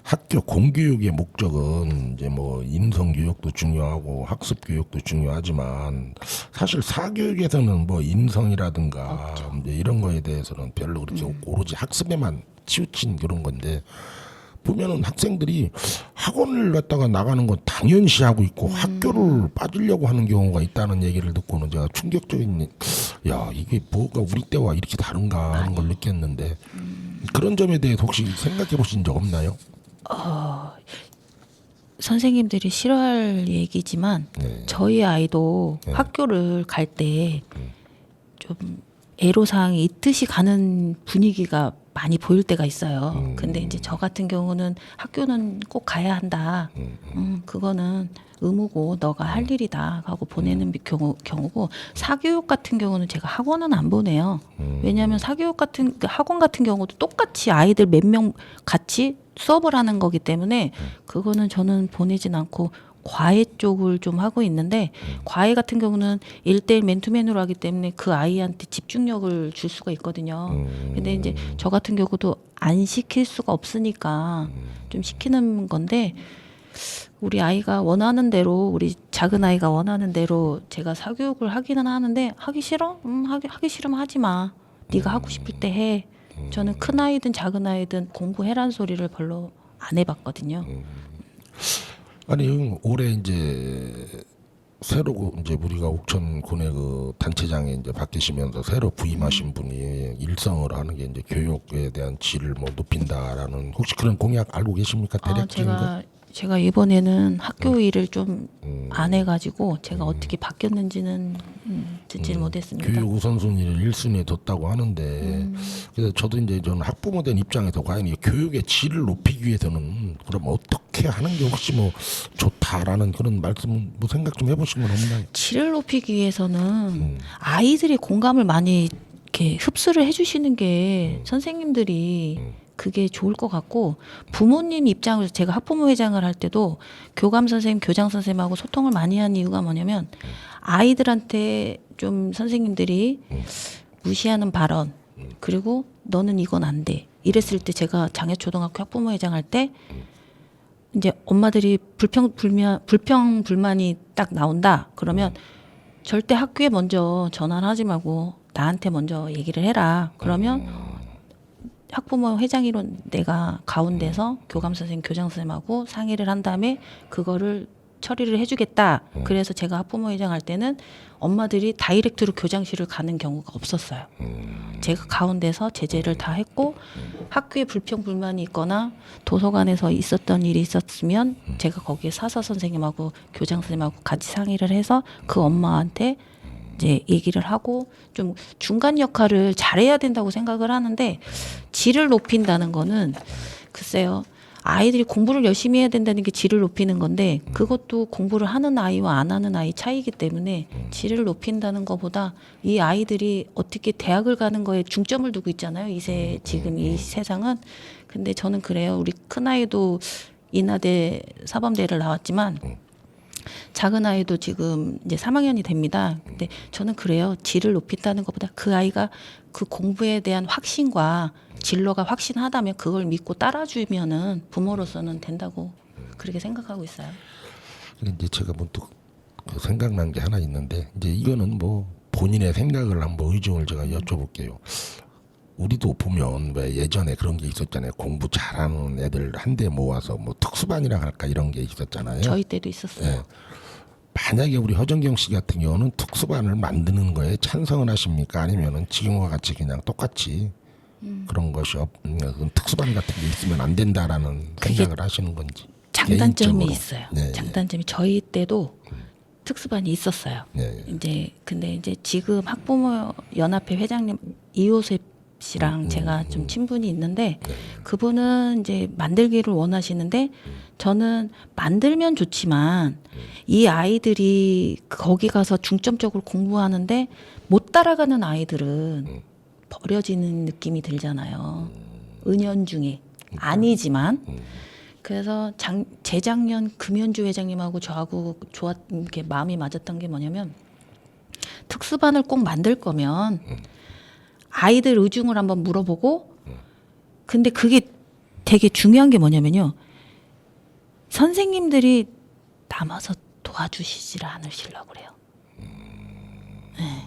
학교 공교육의 목적은 이제 뭐 인성 교육도 중요하고 학습 교육도 중요하지만 사실 사교육에서는 뭐 인성이라든가 이제 이런 거에 대해서는 별로 그렇게 오로지 학습에만 치우친 그런 건데 보면은 학생들이 학원을 갔다가 나가는 건 당연시하고 있고 학교를 빠지려고 하는 경우가 있다는 얘기를 듣고는 제가 충격적인 이게 뭐가 우리 때와 이렇게 다른가 하는 걸 느꼈는데 그런 점에 대해서 혹시 생각해 보신 적 없나요? 선생님들이 싫어할 얘기지만 저희 아이도 학교를 갈 때 좀 애로사항이 있듯이 가는 분위기가 많이 보일 때가 있어요. 근데 이제 저 같은 경우는 학교는 꼭 가야 한다. 그거는 의무고 너가 할 일이다 하고 보내는 경우고 사교육 같은 경우는 제가 학원은 안 보내요. 왜냐하면 사교육 같은 학원 같은 경우도 똑같이 아이들 몇 명 같이 수업을 하는 거기 때문에 그거는 저는 보내진 않고 과외 쪽을 좀 하고 있는데 과외 같은 경우는 1대1 맨투맨으로 하기 때문에 그 아이한테 집중력을 줄 수가 있거든요. 근데 이제 저 같은 경우도 안 시킬 수가 없으니까 좀 시키는 건데 우리 아이가 원하는 대로 우리 작은 아이가 원하는 대로 제가 사교육을 하기는 하는데 하기 싫어? 하기 싫으면 하지 마. 네가 하고 싶을 때 해. 저는 큰 아이든 작은 아이든 공부해란 소리를 별로 안 해봤거든요. 아니 올해 이제 새로 이제 우리가 옥천군의 그 단체장에 이제 바뀌시면서 새로 부임하신 분이 일성을 하는 게 이제 교육에 대한 질을 뭐 높인다라는 혹시 그런 공약 알고 계십니까? 대략적인 거? 제가 이번에는 학교 일을 좀 안 해가지고 제가 어떻게 바뀌었는지는 듣지는 못했습니다. 교육 우선순위를 1순위에 뒀다고 하는데 그래서 저도 이제 저는 학부모 된 입장에서 과연 이 교육의 질을 높이기 위해서는 그럼 어떻게 하는 게 혹시 뭐 좋다라는 그런 말씀 뭐 생각 좀 해보신 건 없나요? 질을 높이기 위해서는 아이들이 공감을 많이 이렇게 흡수를 해주시는 게 선생님들이 그게 좋을 것 같고 부모님 입장에서 제가 학부모 회장을 할 때도 교감 선생님, 교장 선생님하고 소통을 많이 한 이유가 뭐냐면 아이들한테 좀 선생님들이 무시하는 발언 그리고 너는 이건 안 돼. 이랬을 때 제가 장애초등학교 학부모 회장 할 때 이제 엄마들이 불평 불만이 딱 나온다. 그러면 절대 학교에 먼저 전화를 하지 말고 나한테 먼저 얘기를 해라. 그러면 학부모 회장으로 내가 가운데서 교감 선생님, 교장 선생님하고 상의를 한 다음에 그거를 처리를 해주겠다. 그래서 제가 학부모 회장 할 때는 엄마들이 다이렉트로 교장실을 가는 경우가 없었어요. 제가 가운데서 제재를 다 했고 학교에 불평 불만이 있거나 도서관에서 있었던 일이 있었으면 제가 거기에 사서 선생님하고 교장 선생님하고 같이 상의를 해서 그 엄마한테 이제 얘기를 하고 좀 중간 역할을 잘해야 된다고 생각을 하는데 질을 높인다는 거는 글쎄요. 아이들이 공부를 열심히 해야 된다는 게 질을 높이는 건데 그것도 공부를 하는 아이와 안 하는 아이 차이기 때문에 질을 높인다는 것보다 이 아이들이 어떻게 대학을 가는 거에 중점을 두고 있잖아요. 지금 이 세상은. 근데 저는 그래요. 우리 큰아이도 인하대 사범대를 나왔지만 작은 아이도 지금 이제 3학년이 됩니다. 근데 저는 그래요. 질을 높인다는 것보다 그 아이가 그 공부에 대한 확신과 진로가 확신하다면 그걸 믿고 따라주면은 부모로서는 된다고 그렇게 생각하고 있어요. 이제 제가 문득 그 생각난 게 하나 있는데 이제 이거는 뭐 본인의 생각을 한번 의중을 제가 여쭤볼게요. 우리도 보면 왜 예전에 그런 게 있었잖아요. 공부 잘하는 애들 한데 모아서 뭐 특수반이라 할까 이런 게 있었잖아요. 저희 때도 있었어요. 네. 만약에 우리 허정경 씨 같은 경우는 특수반을 만드는 거에 찬성을 하십니까? 아니면은 지금과 같이 그냥 똑같이 그런 것이 특수반 같은 게 있으면 안 된다라는 생각을 하시는 건지. 장단점이 개인적으로. 있어요. 네, 장단점이 저희 때도 특수반이 있었어요. 네. 이제 근데 이제 지금 학부모 연합회 회장님 이호셉 씨랑 제가 좀 친분이 있는데 그분은 이제 만들기를 원하시는데 저는 만들면 좋지만 이 아이들이 거기 가서 중점적으로 공부하는데 못 따라가는 아이들은 버려지는 느낌이 들잖아요. 은연중에 아니지만 그래서 재작년 금연주 회장님하고 저하고 이렇게 마음이 맞았던 게 뭐냐면 특수반을 꼭 만들 거면 아이들 의중을 한번 물어보고 근데 그게 되게 중요한 게 뭐냐면요. 선생님들이 남아서 도와주시지를 않으시려고 그래요. 네.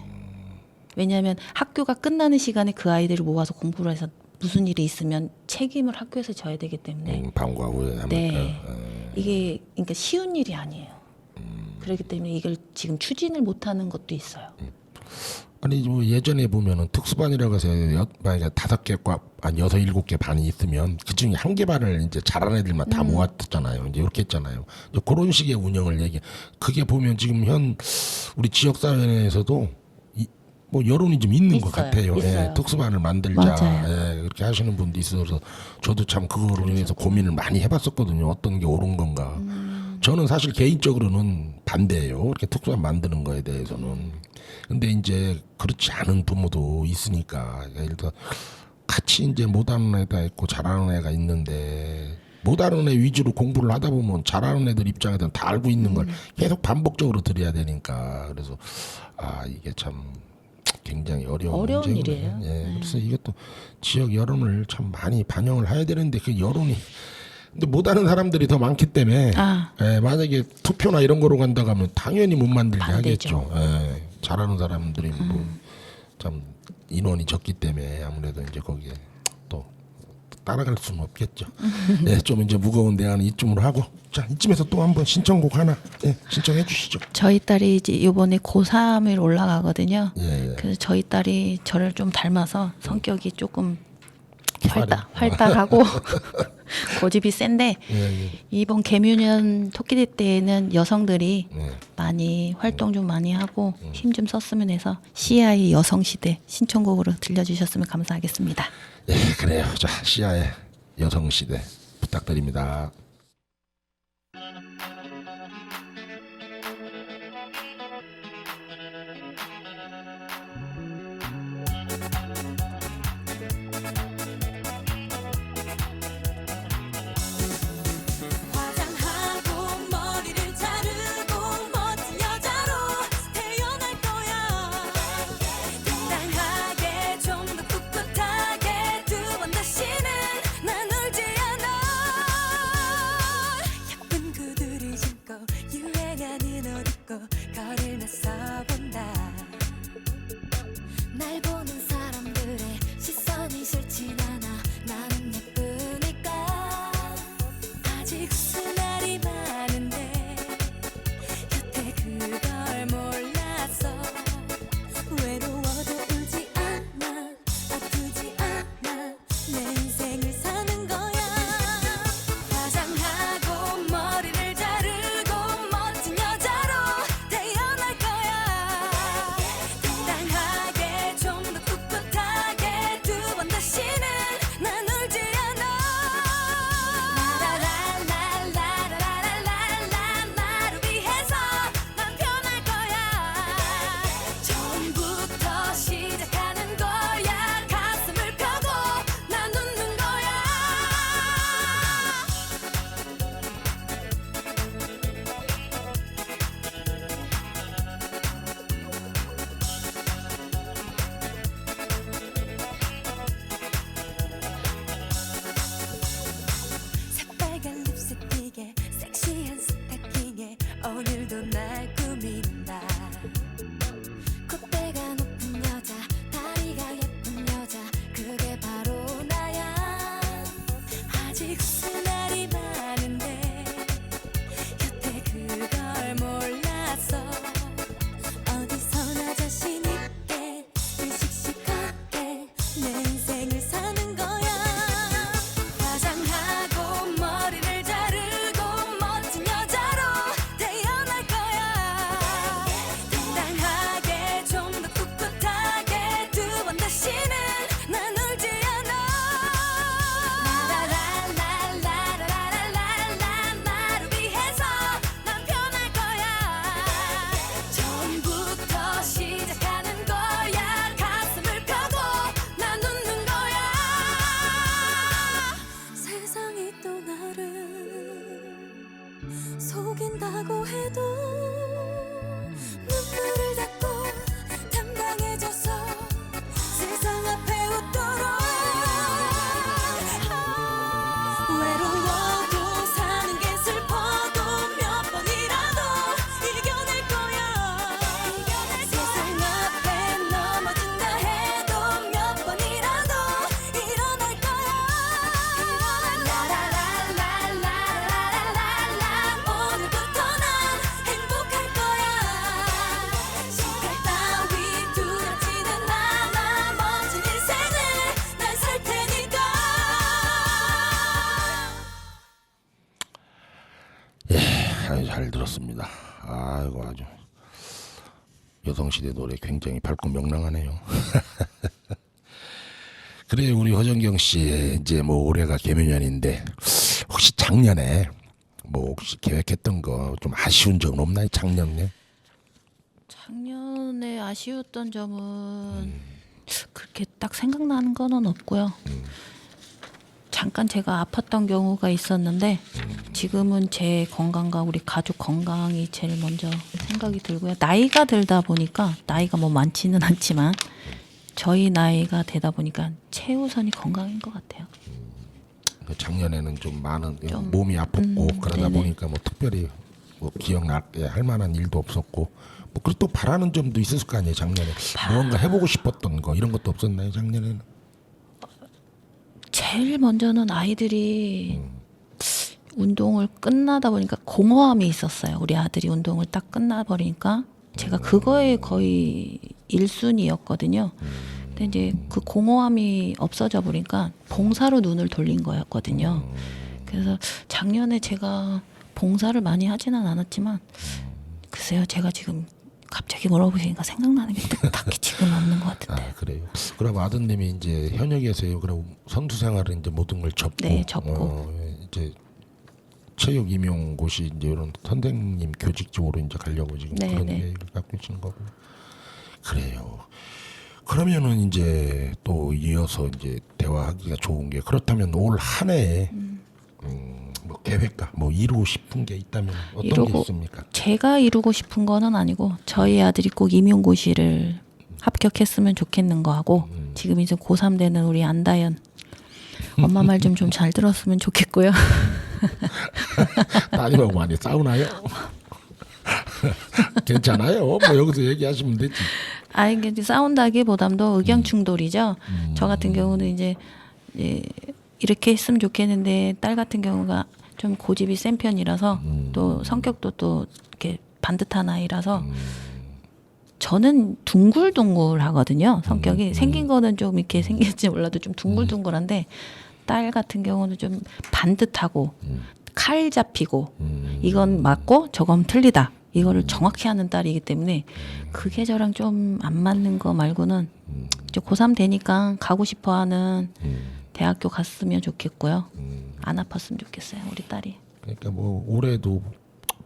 왜냐하면 학교가 끝나는 시간에 그 아이들을 모아서 공부를 해서 무슨 일이 있으면 책임을 학교에서 져야 되기 때문에 방과 후에 합니까? 네. 이게 그러니까 쉬운 일이 아니에요. 그렇기 때문에 이걸 지금 추진을 못하는 것도 있어요. 아니 뭐 예전에 보면은 특수반이라고 해서 만약에 5개 한 6, 7개 반이 있으면 그중에 1개 반을 이제 잘하는 애들만 다 모았잖아요. 이제 이렇게 했잖아요. 이제 그런 식의 운영을 그게 보면 지금 우리 지역 사회에서도 뭐 여론이 좀 있는 것 같아요. 있어요. 예, 특수반을 만들자. 맞아요. 예, 그렇게 하시는 분도 있어서 저도 참 그거로 인해서 고민을 많이 해봤었거든요. 어떤 게 옳은 건가. 저는 사실 개인적으로는 반대예요. 이렇게 특수반 만드는 거에 대해서는. 근데 이제 그렇지 않은 부모도 있으니까 예를 들어 같이 이제 못하는 애가 있고 잘하는 애가 있는데 못 아는 애 위주로 공부를 하다 보면 잘하는 애들 입장에서는 다 알고 있는 걸 계속 반복적으로 들어야 되니까 그래서 이게 참 굉장히 어려운 문제군요. 일이에요. 예, 그래서 이것도 지역 여론을 참 많이 반영을 해야 되는데 그 여론이 근데 못하는 사람들이 더 많기 때문에 예, 만약에 투표나 이런 거로 간다고 하면 당연히 못 만들게 반대죠. 하겠죠. 예, 잘하는 사람들이 뭐 참 인원이 적기 때문에 아무래도 이제 거기에 또 따라갈 수는 없겠죠. 예, 좀 이제 무거운 대화는 이쯤으로 하고 자 이쯤에서 또 한번 신청곡 하나 신청해 주시죠. 저희 딸이 이제 이번에 고3을 올라가거든요. 예. 그래서 저희 딸이 저를 좀 닮아서 성격이 조금 활약. 활달하고 고집이 센데 예. 이번 개묘년 토끼대 때에는 여성들이 예. 많이 활동 좀 많이 하고 힘 좀 썼으면 해서 CI 여성시대 신청곡으로 들려주셨으면 감사하겠습니다. 예, 그래요. 자, 시아의 여성시대 부탁드립니다. 화장하고 머리를 자르고 멋진 여자로 태어날 거야. 당당하게 좀 더 꿋꿋하게 두 번 다시는 난 울지 않아. 예쁜 구두를 신고 유행하는 옷 입고 거리를 나서본다. 날 보는 사람들의 시선이 싫진 않아. 나는 예쁘니까. 아직 수날이 많은데 곁에 그걸 몰라서 외로워도 울지 않아. 아프지 않아. 내 인생을 사는 거야. 화장하고 머리를 자르고 멋진 여자로 태어날 거야. 당당하게 좀 더 꿋꿋하게 두 번 다시는 난 울지 않아. 라라라라라라라라라 나를 위해서 난 변할 거야. 처음부터 시작하는 거야. 가슴을 펴고 난 웃는 거야. 새빨간 립스틱에 섹시한 스타킹에 오늘도 날 꾸민다. 콧대가 높은 여자, 다리가 예쁜 여자, 그게 바로 나야. 아직 수날이 많은데 곁에 그걸 몰라서 어디서나 자신 있게 씩씩하게 내 인생을 사는 거야. 화장하고 머리를 자르고 멋진 여자로 태어날 거야. 당당하게 좀 더 꿋꿋하게 두 번 다시는 난 울지 않아. 라라라라라라라라 나를 위해서 난 변할 거야. 처음부터 시작하는 거야. 가슴을 펴고 난 웃는 거야. 세상이 또 나를 속인다고 해도 눈물을 닦고 담당해줘서 세상 앞에 웃도록. 외로워도 사는 게 슬퍼도 몇 번이라도 이겨낼 거야. 세상 앞에 넘어진다 해도 몇 번이라도 일어날 거야. 라라라라라라라라 오늘부터 난 행복할 거야. 시간 따위 두렵지는 않아. 멋진 인생을 난 살 테니까. 아주 잘 들었습니다. 아이고 아주 여성시대 노래 굉장히 밝고 명랑하네요. 그래 우리 허정경 씨 이제 뭐 올해가 개묘년인데 혹시 작년에 뭐 혹시 계획했던 거 좀 아쉬운 점은 없나요? 작년에? 작년에 아쉬웠던 점은 그렇게 딱 생각나는 거는 없고요. 잠깐 제가 아팠던 경우가 있었는데 지금은 제 건강과 우리 가족 건강이 제일 먼저 생각이 들고요. 나이가 들다 보니까 나이가 뭐 많지는 않지만 저희 나이가 되다 보니까 최우선이 건강인 것 같아요. 작년에는 좀 많은 좀, 몸이 아팠고 그러다 네네. 보니까 뭐 특별히 뭐 기억나게 할 만한 일도 없었고 뭐 그리고 또 바라는 점도 있었을 거 아니에요. 작년에 뭔가 해보고 싶었던 거 이런 것도 없었나요? 작년에는? 제일 먼저는 아이들이 운동을 끝나다 보니까 공허함이 있었어요. 우리 아들이 운동을 딱 끝나버리니까 제가 그거에 거의 1순위였거든요. 근데 이제 그 공허함이 없어져 버리니까 봉사로 눈을 돌린 거였거든요. 그래서 작년에 제가 봉사를 많이 하지는 않았지만 글쎄요, 제가 지금 갑자기 물어보시니까 생각나는 게 딱히 지금 없는 것 같은데. 아 그래요. 그럼 아드님이 이제 현역에서요. 그럼 선수 생활을 이제 모든 걸 접고, 네, 접고. 이제 체육 임용고시 이제 이런 선생님 교직 쪽으로 이제 가려고 지금 네, 그런 네. 계획을 갖고 계신 거고. 그래요. 그러면은 이제 또 이어서 이제 대화하기가 좋은 게 그렇다면 올 한 해에 뭐 계획과 뭐 이루고 싶은 게 있다면 어떤 게 있습니까? 제가 이루고 싶은 거는 아니고 저희 아들이 꼭 임용고시를 합격했으면 좋겠는 거 하고 지금 이제 고3 되는 우리 안다연 엄마 말 좀 잘 들었으면 좋겠고요. 따님하고 많이 싸우나요? 괜찮아요. 뭐 여기서 얘기하시면 되지. 아니 이게 싸운다기보담도 의견 충돌이죠. 저 같은 경우는 이제 이렇게 했으면 좋겠는데 딸 같은 경우가 좀 고집이 센 편이라서 또 성격도 또 이렇게 반듯한 아이라서 저는 둥글둥글하거든요. 성격이 생긴 거는 좀 이렇게 생길지 몰라도 좀 둥글둥글한데 딸 같은 경우는 좀 반듯하고 칼 잡히고 이건 맞고 저건 틀리다. 이거를 정확히 하는 딸이기 때문에 그게 저랑 좀 안 맞는 거 말고는 이제 고3 되니까 가고 싶어하는 대학교 갔으면 좋겠고요. 안 아팠으면 좋겠어요, 우리 딸이. 그러니까 뭐 올해도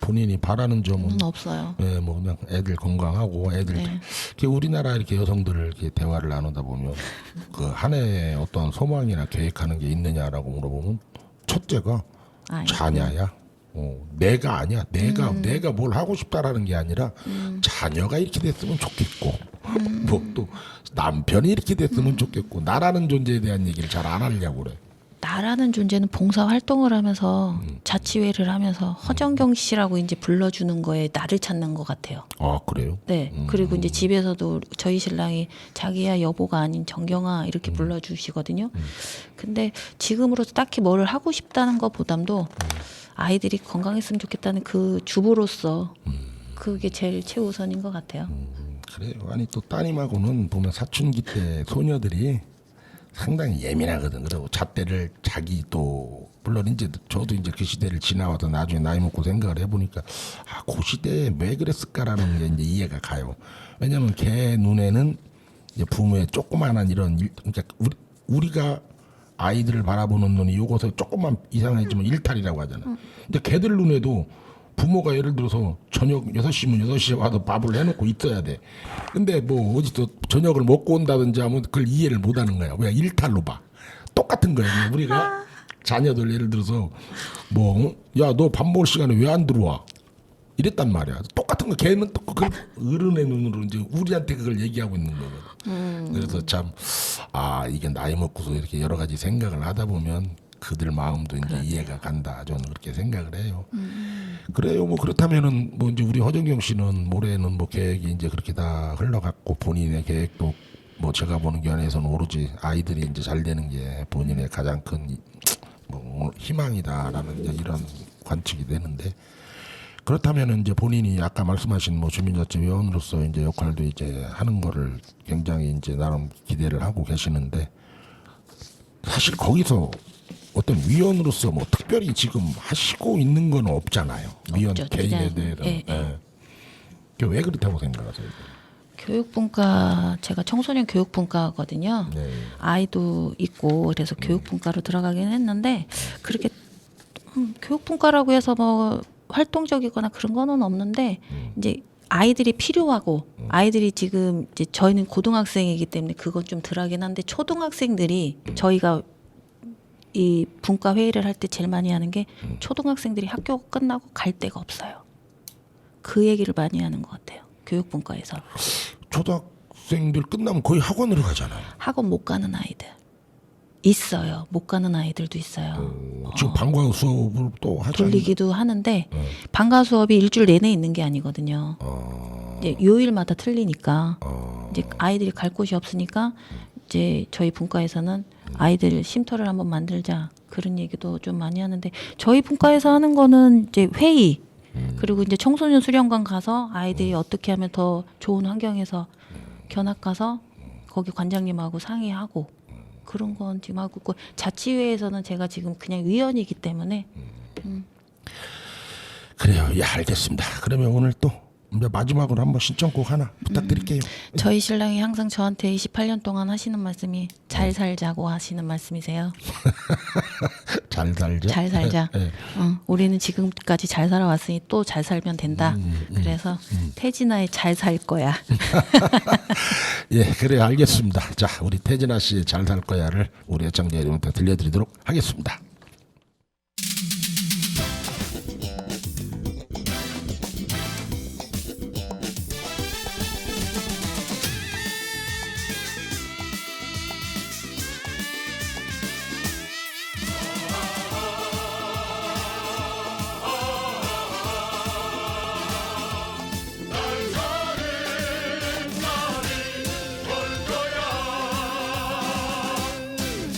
본인이 바라는 점은 없어요. 예, 뭐 그냥 애들 건강하고 애들 네. 이렇게 우리나라 이렇게 여성들 이렇게 대화를 나누다 보면 그 한 해에 어떤 소망이나 계획하는 게 있느냐라고 물어보면 첫째가 아이고. 자녀야. 내가 아니야. 내가 뭘 하고 싶다라는 게 아니라 자녀가 이렇게 됐으면 좋겠고 뭐 또 남편이 이렇게 됐으면 좋겠고 나라는 존재에 대한 얘기를 잘 안 하려고 그래. 나라는 존재는 봉사 활동을 하면서 자치회를 하면서 허정경 씨라고 이제 불러주는 거에 나를 찾는 것 같아요. 아 그래요? 네. 그리고 이제 집에서도 저희 신랑이 자기야 여보가 아닌 정경아 이렇게 불러주시거든요. 근데 지금으로서 딱히 뭐를 하고 싶다는 것보담도 아이들이 건강했으면 좋겠다는 그 주부로서 그게 제일 최우선인 것 같아요. 그래요. 아니 또 따님하고는 보면 사춘기 때 소녀들이 상당히 예민하거든. 그리고 잣대를 자기 또 물론 이제 저도 이제 그 시대를 지나와서 나중에 나이 먹고 생각을 해보니까 그 시대에 왜 그랬을까라는 게 이제 이해가 가요. 왜냐하면 걔 눈에는 이제 부모의 조그마한 이런 그러니까 우리가 아이들을 바라보는 눈이 요것에 조금만 이상해지면 일탈이라고 하잖아. 근데 걔들 눈에도 부모가 예를 들어서 저녁 6시면 6시에 와서 밥을 해놓고 있어야 돼. 근데 뭐 어디서 저녁을 먹고 온다든지 하면 그걸 이해를 못 하는 거야. 왜 일탈로 봐. 똑같은 거야. 우리가 자녀들 예를 들어서 야, 너 밥 먹을 시간에 왜 안 들어와? 이랬단 말이야. 똑같은 거. 걔는 또 그걸 어른의 눈으로 이제 우리한테 그걸 얘기하고 있는 거거든. 그래서 참 이게 나이 먹고서 이렇게 여러 가지 생각을 하다 보면 그들 마음도 이제 이해가 간다. 저는 그렇게 생각을 해요. 그래요. 뭐 그렇다면은 뭐 이제 우리 허정경 씨는 올해는 뭐 계획이 이제 그렇게 다 흘러갔고 본인의 계획도 뭐 제가 보는 견해에서는 오로지 아이들이 이제 잘 되는 게 본인의 가장 큰 뭐 희망이다라는 이제 이런 관측이 되는데 그렇다면은 이제 본인이 아까 말씀하신 뭐 주민자치위원으로서 이제 역할도 이제 하는 거를 굉장히 이제 나름 기대를 하고 계시는데 사실 거기서 어떤 위원으로서 뭐 특별히 지금 하시고 있는 건 없잖아요. 위원 없죠. 개인에 그냥, 대해서는. 예, 예. 그게 왜 그렇다고 생각하세요? 교육분과 제가 청소년 교육분과거든요. 네. 아이도 있고 그래서 교육분과로 들어가긴 했는데 그렇게 교육분과라고 해서 뭐 활동적이거나 그런 거는 없는데 이제 아이들이 필요하고 아이들이 지금 이제 저희는 고등학생이기 때문에 그건 좀 덜하긴 한데 초등학생들이 저희가 이 분과 회의를 할 때 제일 많이 하는 게 초등학생들이 학교 끝나고 갈 데가 없어요. 그 얘기를 많이 하는 것 같아요. 교육분과에서. 초등학생들 끝나면 거의 학원으로 가잖아요. 학원 못 가는 아이들 있어요. 못 가는 아이들도 있어요. 지금 방과 수업을 또 하지 돌리기도 하는데 방과 수업이 일주일 내내 있는 게 아니거든요. 이제 요일마다 틀리니까 이제 아이들이 갈 곳이 없으니까 이제 저희 분과에서는 아이들 쉼터를 한번 만들자 그런 얘기도 좀 많이 하는데 저희 분과에서 하는 거는 이제 회의 그리고 이제 청소년 수련관 가서 아이들이 어떻게 하면 더 좋은 환경에서 견학 가서 거기 관장님하고 상의하고 그런 건 지금 하고 있고 자치회에서는 제가 지금 그냥 위원이기 때문에 그래요. 예, 알겠습니다. 그러면 오늘 또 이제 마지막으로 한번 신청곡 하나 부탁드릴게요. 저희 신랑이 항상 저한테 28년 동안 하시는 말씀이 잘 살자고 하시는 말씀이세요. 잘 살자. 잘 살자. 예. 우리는 지금까지 잘 살아왔으니 또 잘 살면 된다. 그래서 태진아의 잘 살 거야. 예, 그래 알겠습니다. 자, 우리 태진아 씨의 잘 살 거야를 우리 애청자 여러분께 들려드리도록 하겠습니다.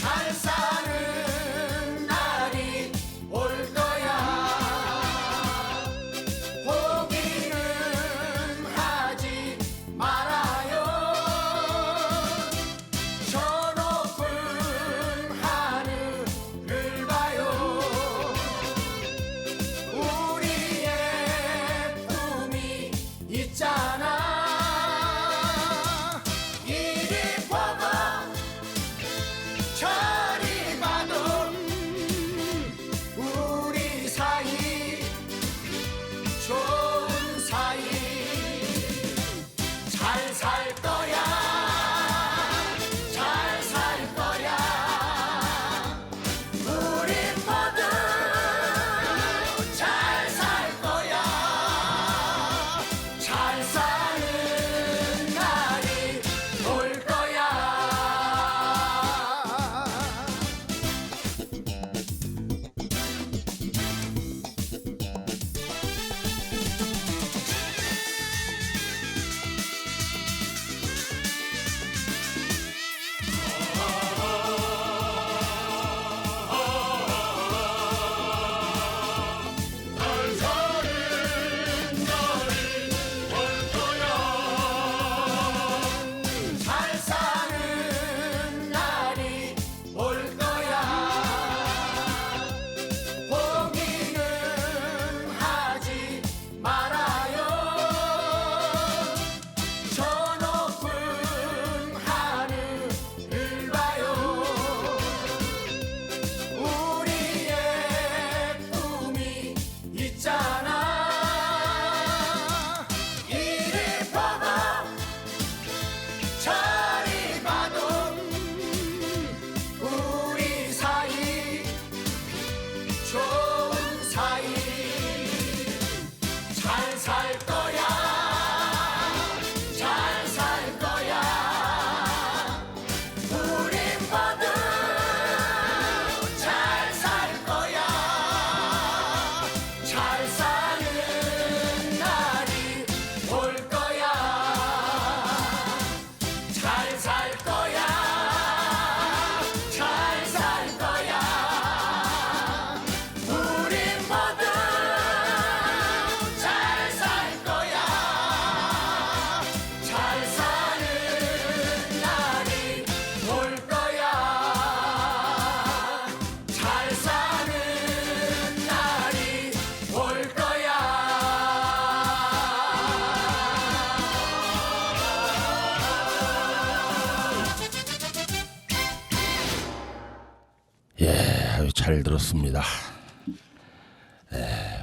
잘 사는 날이 올 거야. 포기는 하지 말아요. 저 높은 하늘을 봐요. 우리의 꿈이 있잖아. 이리 봐봐 저리 봐도 우리 사이 좋은 사이 잘 살 거야. 잘 살 거야. 우리 모두 잘 살 거야. 잘 사는 날이 올 거야. 잘 사는 날이 올 거야. 포기는 하지 말아요. 저 높은 하늘을 봐요. 우리의 꿈이 있잖아. 이리 봐봐 저리 봐도 우리 사이 좋은 사이 잘 살 거야. 잘 살 거야. 우리 모두 잘 살 거야. 잘 사는 날이 올 거야. 잘 살 거야. 잘 살 거야. 우리 모두 잘 살 거야. 잘 사는 날이 올 거야. 잘 사는 날이 올 거야. 예, 아주 잘 들었습니다.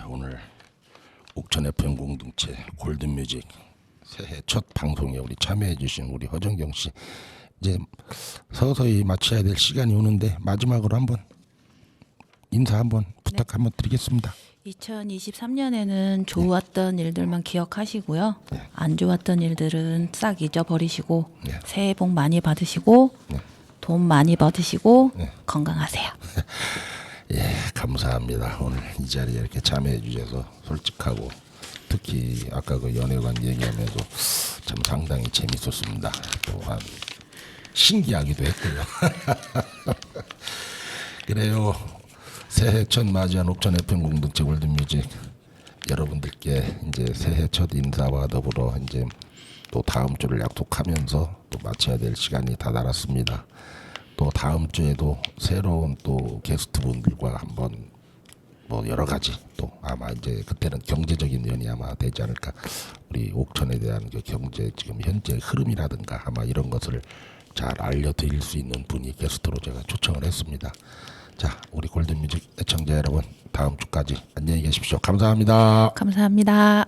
오늘 옥천 FM 공동체 골든뮤직 새해 첫 방송에 우리 참여해주신 우리 허정경 씨 이제 서서히 마쳐야 될 시간이 오는데 마지막으로 한번 인사 한번 부탁 한번 드리겠습니다. 2023년에는 좋았던 일들만 기억하시고요. 안 좋았던 일들은 싹 잊어버리시고 네. 새해 복 많이 받으시고 돈 많이 받으시고 건강하세요. 예, 감사합니다. 오늘 이 자리에 이렇게 참여해 주셔서 솔직하고 특히 아까 그 연애관 얘기하면서 참 상당히 재밌었습니다. 또한 신기하기도 했고요. 그래요. 새해 첫 맞이한 옥천 FM 공동체 월드뮤직 여러분들께 이제 새해 첫 인사와 더불어 이제 또 다음 주를 약속하면서 또 마쳐야 될 시간이 다다랐습니다. 또 다음 주에도 새로운 또 게스트분들과 한번 뭐 여러 가지 또 아마 이제 그때는 경제적인 면이 아마 되지 않을까. 우리 옥천에 대한 그 경제 지금 현재 흐름이라든가 아마 이런 것을 잘 알려드릴 수 있는 분이 게스트로 제가 초청을 했습니다. 자, 우리 골든뮤직 애청자 여러분 다음 주까지 안녕히 계십시오. 감사합니다. 감사합니다.